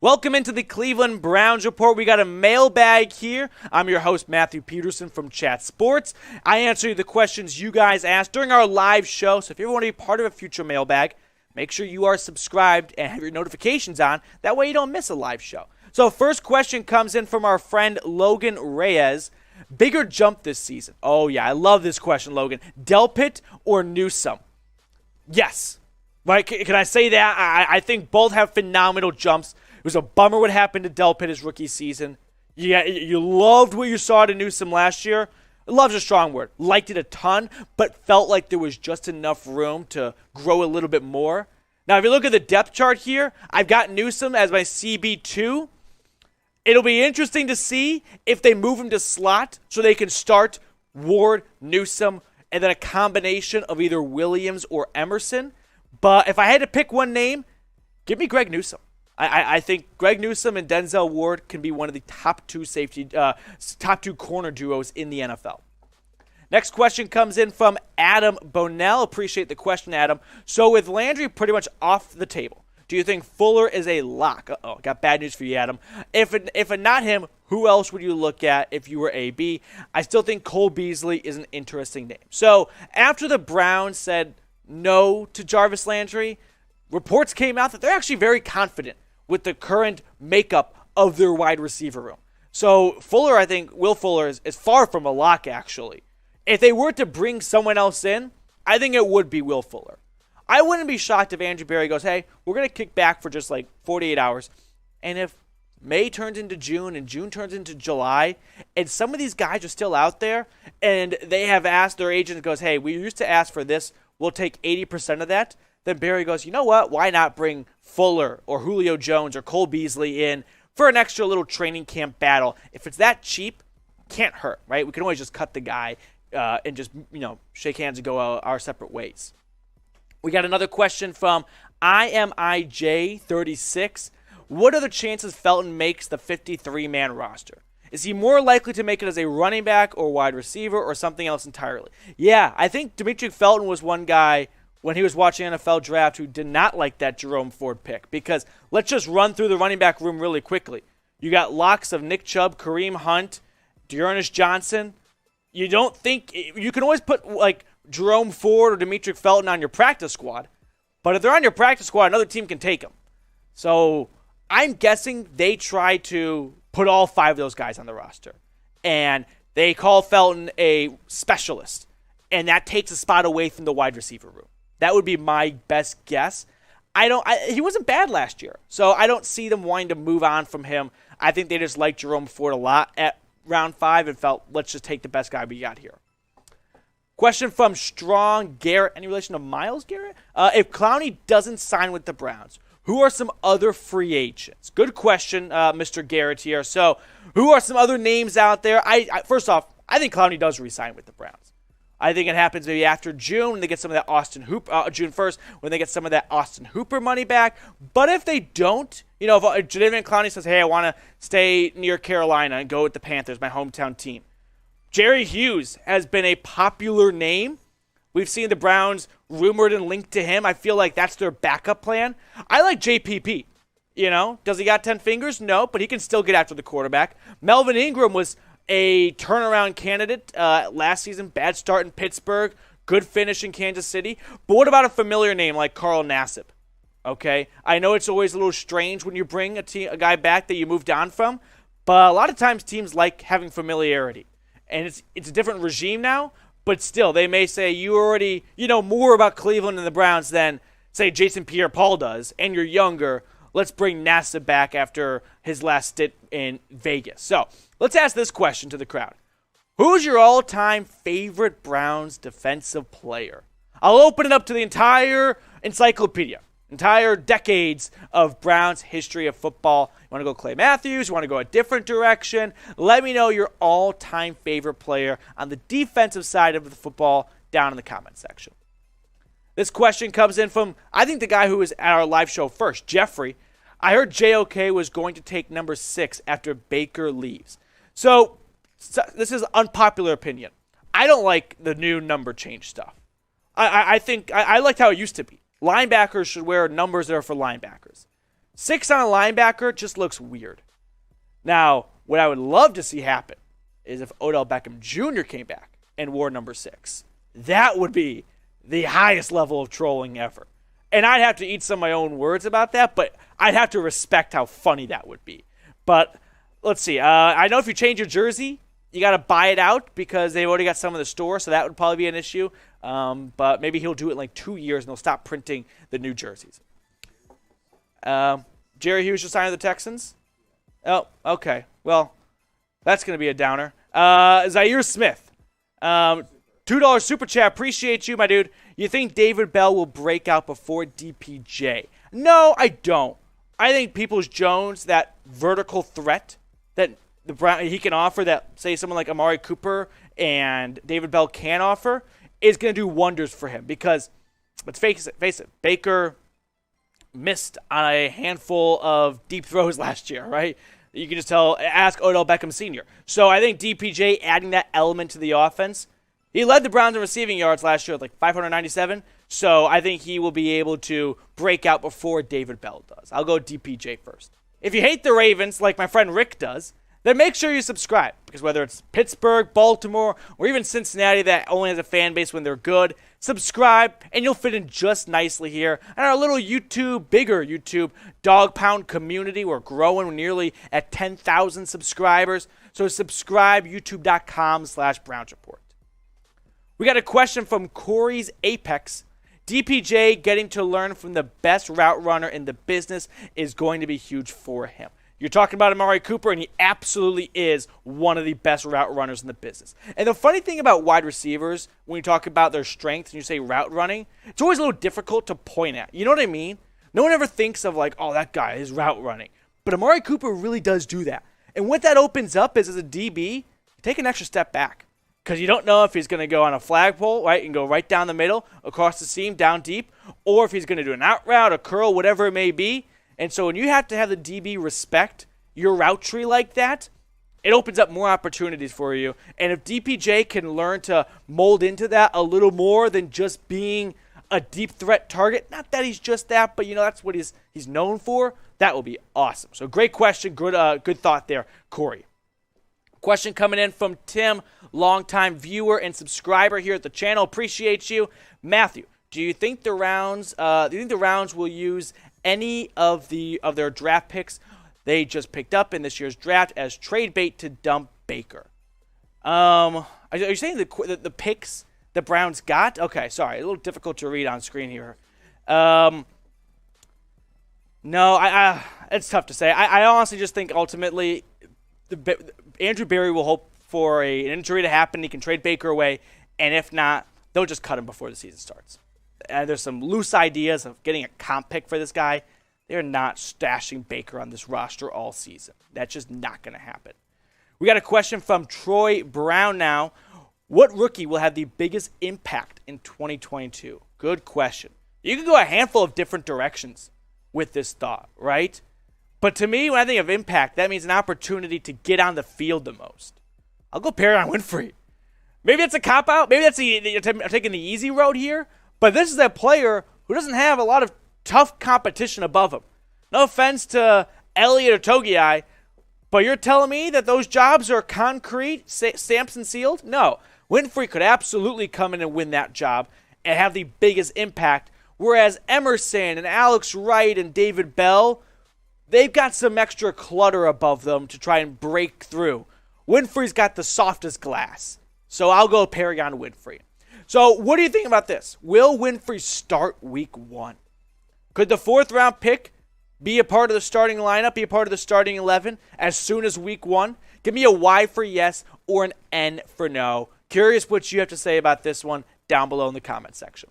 Welcome into the Cleveland Browns Report. We got a mailbag here. I'm your host, Matthew Peteson from Chat Sports. I answer the questions you guys asked during our live show. So if you ever want to be part of a future mailbag, make sure you are subscribed and have your notifications on. That way you don't miss a live show. So first question comes in from our friend Logan Reyes. Bigger jump this season? Oh yeah, I love this question, Logan. Delpit or Newsome? Yes. Right? Can I say that? I think both have phenomenal jumps. It was a bummer what happened to Delpit his rookie season. Yeah, you loved what you saw to Newsome last year. Love's a strong word. Liked it a ton, but felt like there was just enough room to grow a little bit more. Now, if you look at the depth chart here, I've got Newsome as my CB2. It'll be interesting to see if they move him to slot so they can start Ward, Newsome, and then a combination of either Williams or Emerson. But if I had to pick one name, give me Greg Newsome. I think Greg Newsome and Denzel Ward can be one of the top two corner duos in the NFL. Next question comes in from Adam Bonell. Appreciate the question, Adam. So with Landry pretty much off the table, do you think Fuller is a lock? Uh-oh, got bad news for you, Adam. If not him, who else would you look at if you were AB? I still think Cole Beasley is an interesting name. So after the Browns said no to Jarvis Landry, reports came out that they're actually very confident with the current makeup of their wide receiver room. So Fuller, I think, Will Fuller is far from a lock, actually. If they were to bring someone else in, I think it would be Will Fuller. I wouldn't be shocked if Andrew Berry goes, hey, we're going to kick back for just like 48 hours. And if May turns into June and June turns into July, and some of these guys are still out there, and they have asked their agent, goes, hey, we used to ask for this, we'll take 80% of that. Then Barry goes, you know what? Why not bring Fuller or Julio Jones or Cole Beasley in for an extra little training camp battle? If it's that cheap, can't hurt, right? We can always just cut the guy and just, shake hands and go our separate ways. We got another question from IMIJ36. What are the chances Felton makes the 53-man roster? Is he more likely to make it as a running back or wide receiver or something else entirely? Yeah, I think Demetric Felton was one guy when he was watching NFL draft who did not like that Jerome Ford pick, because let's just run through the running back room really quickly. You got locks of Nick Chubb, Kareem Hunt, Dearness Johnson. You don't think you can always put like Jerome Ford or Demetric Felton on your practice squad, but if they're on your practice squad, another team can take them. So I'm guessing they try to put all five of those guys on the roster, and they call Felton a specialist, and that takes a spot away from the wide receiver room. That would be my best guess. He wasn't bad last year, so I don't see them wanting to move on from him. I think they just liked Jerome Ford a lot at round 5 and felt, let's just take the best guy we got here. Question from Strong Garrett. Any relation to Myles Garrett? If Clowney doesn't sign with the Browns, who are some other free agents? Good question, Mr. Garrett here. So who are some other names out there? First off, I think Clowney does re-sign with the Browns. I think it happens maybe after June when they get some of that June 1st when they get some of that Austin Hooper money back. But if they don't, if Jadeveon Clowney says, hey, I want to stay near Carolina and go with the Panthers, my hometown team. Jerry Hughes has been a popular name. We've seen the Browns rumored and linked to him. I feel like that's their backup plan. I like JPP. Does he got 10 fingers? No, but he can still get after the quarterback. Melvin Ingram was a turnaround candidate last season. Bad start in Pittsburgh, good finish in Kansas City. But what about a familiar name like Carl Nassib? Okay, I know it's always a little strange when you bring a guy back that you moved on from, but a lot of times teams like having familiarity. And it's a different regime now, but still, they may say you already more about Cleveland and the Browns than, say, Jason Pierre-Paul does, and you're younger. Let's bring Nassib back after his last stint in Vegas. So let's ask this question to the crowd. Who's your all-time favorite Browns defensive player? I'll open it up to the entire encyclopedia, entire decades of Browns history of football. You want to go Clay Matthews? You want to go a different direction? Let me know your all-time favorite player on the defensive side of the football down in the comment section. This question comes in from, I think, the guy who was at our live show first, Jeffrey. I heard JOK was going to take number 6 after Baker leaves. So this is unpopular opinion. I don't like the new number change stuff. I think I liked how it used to be. Linebackers should wear numbers that are for linebackers. 6 on a linebacker just looks weird. Now, what I would love to see happen is if Odell Beckham Jr. came back and wore number 6. That would be the highest level of trolling ever. And I'd have to eat some of my own words about that, but I'd have to respect how funny that would be. But let's see. I know if you change your jersey, you got to buy it out because they've already got some in the store, so that would probably be an issue. But maybe he'll do it in like 2 years and they'll stop printing the new jerseys. Jerry Hughes just signed to the Texans? Oh, okay. Well, that's going to be a downer. Zaire Smith. $2 super chat. Appreciate you, my dude. You think David Bell will break out before DPJ? No, I don't. I think Peoples-Jones, that vertical threat that he can offer that, say, someone like Amari Cooper and David Bell can offer, is going to do wonders for him. Because, let's face it, Baker missed on a handful of deep throws last year, right? You can just ask Odell Beckham Sr. So I think DPJ adding that element to the offense, he led the Browns in receiving yards last year with like 597. So I think he will be able to break out before David Bell does. I'll go DPJ first. If you hate the Ravens, like my friend Rick does, then make sure you subscribe. Because whether it's Pittsburgh, Baltimore, or even Cincinnati that only has a fan base when they're good, subscribe and you'll fit in just nicely here. And our little bigger YouTube dog pound community. We're growing. We're nearly at 10,000 subscribers. So subscribe, youtube.com/Browns Report. We got a question from Corey's Apex. DPJ getting to learn from the best route runner in the business is going to be huge for him. You're talking about Amari Cooper, and he absolutely is one of the best route runners in the business. And the funny thing about wide receivers, when you talk about their strengths and you say route running, it's always a little difficult to point at. You know what I mean? No one ever thinks of like, oh, that guy is route running. But Amari Cooper really does do that. And what that opens up is, as a DB, take an extra step back. Because you don't know if he's going to go on a flagpole, right, and go right down the middle, across the seam, down deep, or if he's going to do an out route, a curl, whatever it may be. And so when you have to have the DB respect your route tree like that, it opens up more opportunities for you. And if DPJ can learn to mold into that a little more than just being a deep threat target, not that he's just that, but that's what he's known for, that will be awesome. So great question, good thought there, Corey. Question coming in from Tim, longtime viewer and subscriber here at the channel. Appreciate you. Matthew, do you think the Browns will use any of their draft picks they just picked up in this year's draft as trade bait to dump Baker? Are you saying the picks the Browns got? Okay, sorry, a little difficult to read on screen here. No, it's tough to say. I honestly just think ultimately Andrew Berry will hope for an injury to happen. He can trade Baker away, and if not, they'll just cut him before the season starts. There's some loose ideas of getting a comp pick for this guy. They're not stashing Baker on this roster all season. That's just not going to happen. We got a question from Troy Brown now. What rookie will have the biggest impact in 2022? Good question. You can go a handful of different directions with this thought, right? But to me, when I think of impact, that means an opportunity to get on the field the most. I'll go Perrion Winfrey. Maybe that's a cop-out. Maybe I'm taking the easy road here. But this is a player who doesn't have a lot of tough competition above him. No offense to Elliott or Togiai, but you're telling me that those jobs are concrete, stamped and sealed? No. Winfrey could absolutely come in and win that job and have the biggest impact, whereas Emerson and Alex Wright and David Bell, they've got some extra clutter above them to try and break through. Winfrey's got the softest glass. So I'll go Perrion Winfrey. So what do you think about this? Will Winfrey start week 1? Could the 4th round pick be a part of the starting lineup, be a part of the starting 11 as soon as week 1? Give me a Y for yes or an N for no. Curious what you have to say about this one down below in the comment section.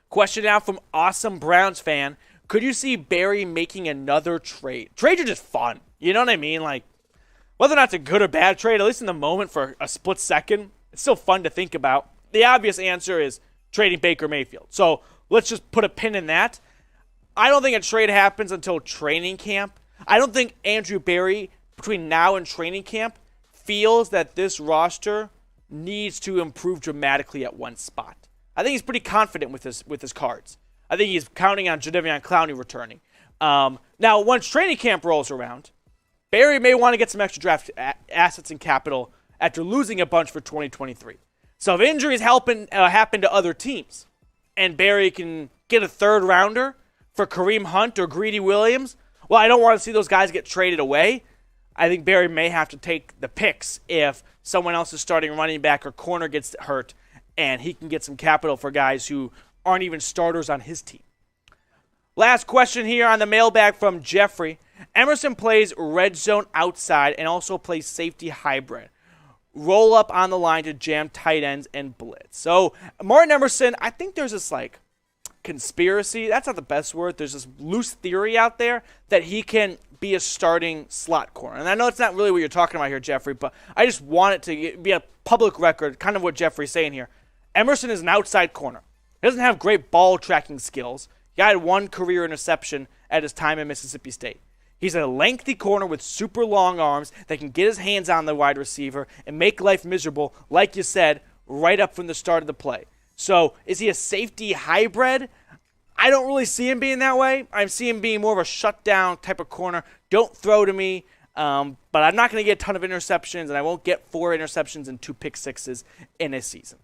Question now from Awesome Browns fan. Could you see Barry making another trade? Trades are just fun. You know what I mean? Like, whether or not it's a good or bad trade, at least in the moment for a split second, it's still fun to think about. The obvious answer is trading Baker Mayfield. So let's just put a pin in that. I don't think a trade happens until training camp. I don't think Andrew Berry, between now and training camp, feels that this roster needs to improve dramatically at one spot. I think he's pretty confident with his cards. I think he's counting on Jadeveon Clowney returning. Now, once training camp rolls around, Barry may want to get some extra draft assets and capital after losing a bunch for 2023. So if injuries happen to other teams and Barry can get a third rounder for Kareem Hunt or Greedy Williams, well, I don't want to see those guys get traded away. I think Barry may have to take the picks if someone else is starting running back or corner gets hurt and he can get some capital for guys who aren't even starters on his team. Last question here on the mailbag from Jeffrey. Emerson plays red zone outside and also plays safety hybrid. Roll up on the line to jam tight ends and blitz. So Martin Emerson, I think there's this conspiracy. That's not the best word. There's this loose theory out there that he can be a starting slot corner. And I know it's not really what you're talking about here, Jeffrey, but I just want it to be a public record, kind of what Jeffrey's saying here. Emerson is an outside corner. He doesn't have great ball tracking skills. He had one career interception at his time at Mississippi State. He's a lengthy corner with super long arms that can get his hands on the wide receiver and make life miserable, like you said, right up from the start of the play. So is he a safety hybrid? I don't really see him being that way. I see him being more of a shutdown type of corner. Don't throw to me, but I'm not going to get a ton of interceptions, and I won't get 4 interceptions and 2 pick sixes in a season.